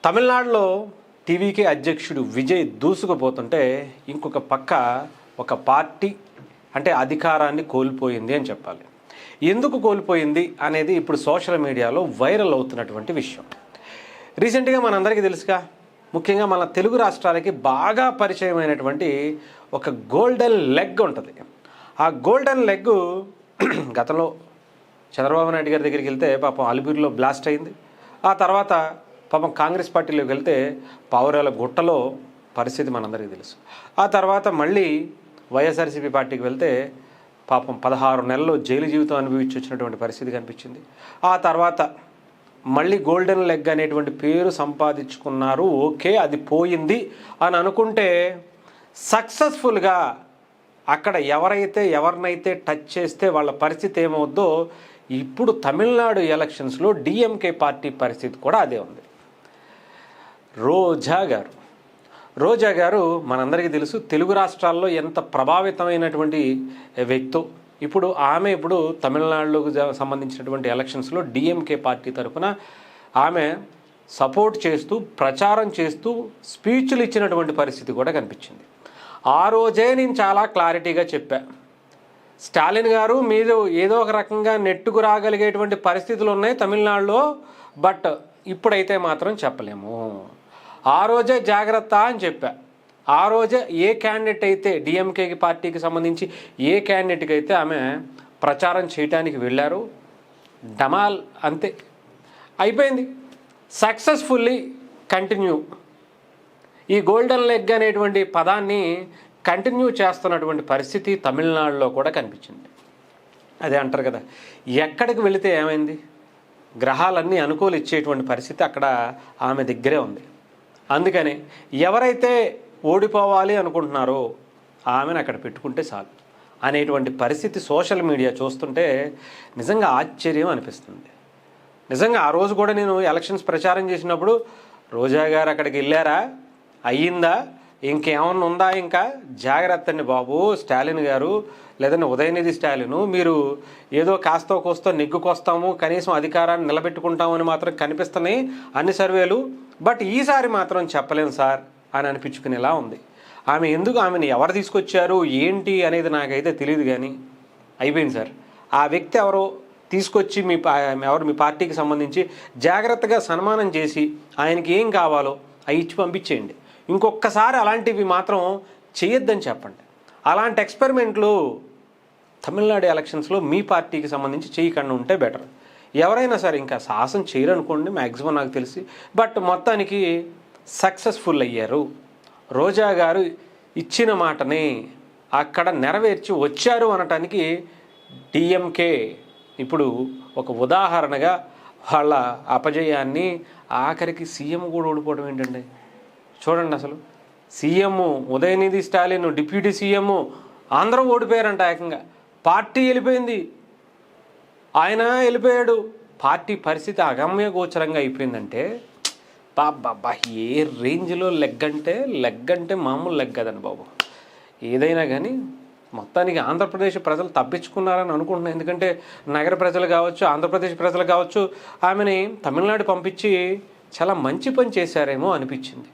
తమిళనాడులో టీవీకే అధ్యక్షుడు విజయ్ దూసుకుపోతుంటే ఇంకొక పక్క ఒక పార్టీ అంటే అధికారాన్ని కోల్పోయింది అని చెప్పాలి. ఎందుకు కోల్పోయింది అనేది ఇప్పుడు సోషల్ మీడియాలో వైరల్ అవుతున్నటువంటి విషయం. రీసెంట్గా మనందరికీ తెలుసుగా, ముఖ్యంగా మన తెలుగు రాష్ట్రాలకి బాగా పరిచయమైనటువంటి ఒక గోల్డెన్ లెగ్ ఉంటుంది. ఆ గోల్డెన్ లెగ్ గతంలో చంద్రబాబు నాయుడు గారి దగ్గరికి వెళ్తే పాపం అలిపిరిలో బ్లాస్ట్ అయింది. ఆ తర్వాత పాపం కాంగ్రెస్ పార్టీలోకి వెళ్తే పావురాల గుట్టలో పరిస్థితి మనందరికీ తెలుసు. ఆ తర్వాత మళ్ళీ వైఎస్ఆర్సీపీ పార్టీకి వెళ్తే పాపం 16 నెలలు జైలు జీవితం అనుభవించి వచ్చినటువంటి పరిస్థితి కనిపించింది. ఆ తర్వాత మళ్ళీ గోల్డెన్ లెగ్ అనేటువంటి పేరు సంపాదించుకున్నారు. ఓకే, అది పోయింది అని అనుకుంటే సక్సెస్ఫుల్గా అక్కడ ఎవరినైతే టచ్ చేస్తే వాళ్ళ పరిస్థితి ఏమవుద్దో ఇప్పుడు తమిళనాడు ఎలక్షన్స్లో డిఎంకే పార్టీ పరిస్థితి కూడా అదే ఉంది. రోజా గారు మనందరికీ తెలుసు, తెలుగు రాష్ట్రాల్లో ఎంత ప్రభావితమైనటువంటి వ్యక్తో. ఇప్పుడు తమిళనాడులోకి సంబంధించినటువంటి ఎలక్షన్స్లో డిఎంకే పార్టీ తరఫున ఆమె సపోర్ట్ చేస్తూ ప్రచారం చేస్తూ స్పీచ్లు ఇచ్చినటువంటి పరిస్థితి కూడా కనిపించింది. ఆ రోజే నేను చాలా క్లారిటీగా చెప్పా, స్టాలిన్ గారు మీరు ఏదో ఒక రకంగా నెట్టుకు రాగలిగేటువంటి పరిస్థితులు ఉన్నాయి తమిళనాడులో, బట్ ఇప్పుడైతే మాత్రం చెప్పలేము. ఆ రోజే జాగ్రత్త అని చెప్పా. ఆ రోజే ఏ క్యాండిడేట్ అయితే డిఎంకేకి పార్టీకి సంబంధించి ఏ క్యాండిడేట్కి అయితే ఆమె ప్రచారం చేయడానికి వెళ్ళారు, డమాల్ అంతే అయిపోయింది. సక్సెస్ఫుల్లీ కంటిన్యూ ఈ గోల్డెన్ లెగ్ అనేటువంటి పదాన్ని కంటిన్యూ చేస్తున్నటువంటి పరిస్థితి తమిళనాడులో కూడా కనిపించింది. అదే అంటారు కదా, ఎక్కడికి వెళితే ఏమైంది, గ్రహాలన్నీ అనుకూలు ఇచ్చేటువంటి పరిస్థితి అక్కడ ఆమె దగ్గరే ఉంది. అందుకని ఎవరైతే ఓడిపోవాలి అనుకుంటున్నారో ఆమెను అక్కడ పెట్టుకుంటే చాలు అనేటువంటి పరిస్థితి సోషల్ మీడియా చూస్తుంటే నిజంగా ఆశ్చర్యం అనిపిస్తుంది. నిజంగా ఆ రోజు కూడా నేను ఎలక్షన్స్ ప్రచారం చేసినప్పుడు రోజా గారు అక్కడికి వెళ్ళారా, అయ్యిందా, ఇంకేమన్నా ఉందా, ఇంకా జాగ్రత్త అండి బాబు స్టాలిన్ గారు, లేదంటే ఉదయనిధి స్టాలిన్, మీరు ఏదో కాస్తో కోస్తో నెగ్గుకొస్తాము, కనీసం అధికారాన్ని నిలబెట్టుకుంటామని మాత్రం కనిపిస్తున్నాయి అన్ని సర్వేలు, బట్ ఈసారి మాత్రం చెప్పలేము సార్ అని అనిపించుకునేలా ఉంది. ఆమెను ఎవరు తీసుకొచ్చారు ఏంటి అనేది నాకైతే తెలియదు, కానీ అయిపోయింది సార్. ఆ వ్యక్తి ఎవరో తీసుకొచ్చి మీ పార్టీకి సంబంధించి జాగ్రత్తగా సన్మానం చేసి ఆయనకి ఏం కావాలో అవి ఇచ్చి పంపించేయండి. ఇంకొకసారి అలాంటివి మాత్రం చేయొద్దని చెప్పండి. అలాంటి ఎక్స్పెరిమెంట్లు తమిళనాడు ఎలక్షన్స్లో మీ పార్టీకి సంబంధించి చేయకుండా ఉంటే బెటర్. ఎవరైనా సరే ఇంకా సాహసం చేయరనుకోండి మ్యాక్సిమం నాకు తెలిసి, బట్ మొత్తానికి సక్సెస్ఫుల్ అయ్యారు. రోజా గారు ఇచ్చిన మాటని అక్కడ నెరవేర్చి వచ్చారు అనటానికి డిఎంకే ఇప్పుడు ఒక ఉదాహరణగా వాళ్ళ అపజయాన్ని, ఆఖరికి సీఎం కూడా ఓడిపోవడం ఏంటండి చూడండి. అసలు CM Udhayanidhi Stalin, deputy CM అందరూ ఓడిపోయారంట. ఏకంగా పార్టీ వెళ్ళిపోయింది, ఆయన వెళ్ళిపోయాడు. పార్టీ పరిస్థితి అగమ్య గోచరంగా అయిపోయిందంటే బాబా ఏ రేంజ్లో లెగ్ అంటే మామూలు లెగ్ కదండి బాబు. ఏదైనా కానీ మొత్తానికి ఆంధ్రప్రదేశ్ ప్రజలు తప్పించుకున్నారని అనుకుంటున్నాను. ఎందుకంటే నగర ప్రజలు కావచ్చు, ఆంధ్రప్రదేశ్ ప్రజలు కావచ్చు, ఆమెని తమిళనాడు పంపించి చాలా మంచి పని చేశారేమో అనిపించింది.